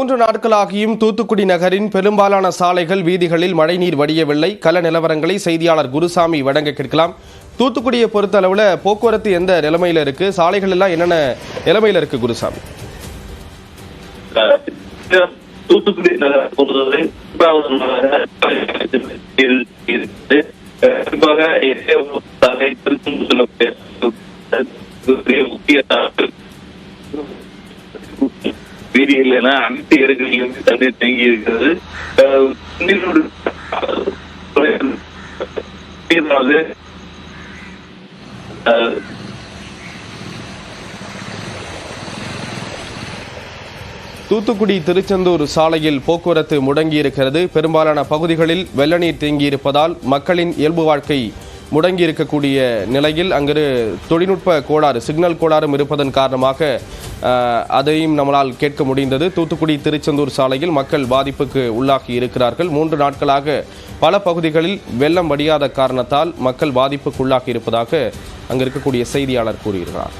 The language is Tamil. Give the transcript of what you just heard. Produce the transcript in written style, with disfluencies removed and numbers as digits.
3 நாட்களாகியும் தூத்துக்குடி நகரின் பெரும்பாலான சாலைகள் வீதிகளில் மழைநீர் வடியவில்லை. கள நிலவரங்களை செய்தியாளர் குருசாமி வழங்க கேட்கலாம். தூத்துக்குடியை பொறுத்த அளவுல போக்குவரத்து எந்த நிலைமையில இருக்கு, சாலைகள் எல்லாம் என்னென்ன நிலைமையில இருக்கு குருசாமி? தூத்துக்குடி நகர் பொறுத்தவரை முக்கிய வீதிகள் என அனைத்து இடங்களிலும் தண்ணீர் தேங்கி இருக்கிறது. தூத்துக்குடி திருச்செந்தூர் சாலையில் போக்குவரத்து முடங்கியிருக்கிறது. பெரும்பாலான பகுதிகளில் வெள்ள நீர் தேங்கியிருப்பதால் மக்களின் இயல்பு வாழ்க்கை முடங்கியிருக்கக்கூடிய நிலையில் அங்கு தொழில்நுட்ப கோளாறு, சிக்னல் கோளாறும் இருப்பதன் காரணமாக அதையும் நம்மளால் கேட்க முடிந்தது. தூத்துக்குடி திருச்செந்தூர் சாலையில் மக்கள் பாதிப்புக்கு உள்ளாகி இருக்கிறார்கள். 3 நாட்களாக பல பகுதிகளில் வெள்ளம் வடியாத காரணத்தால் மக்கள் பாதிப்புக்கு உள்ளாகி இருப்பதாக அங்கு இருக்கக்கூடிய செய்தியாளர் கூறுகிறார்.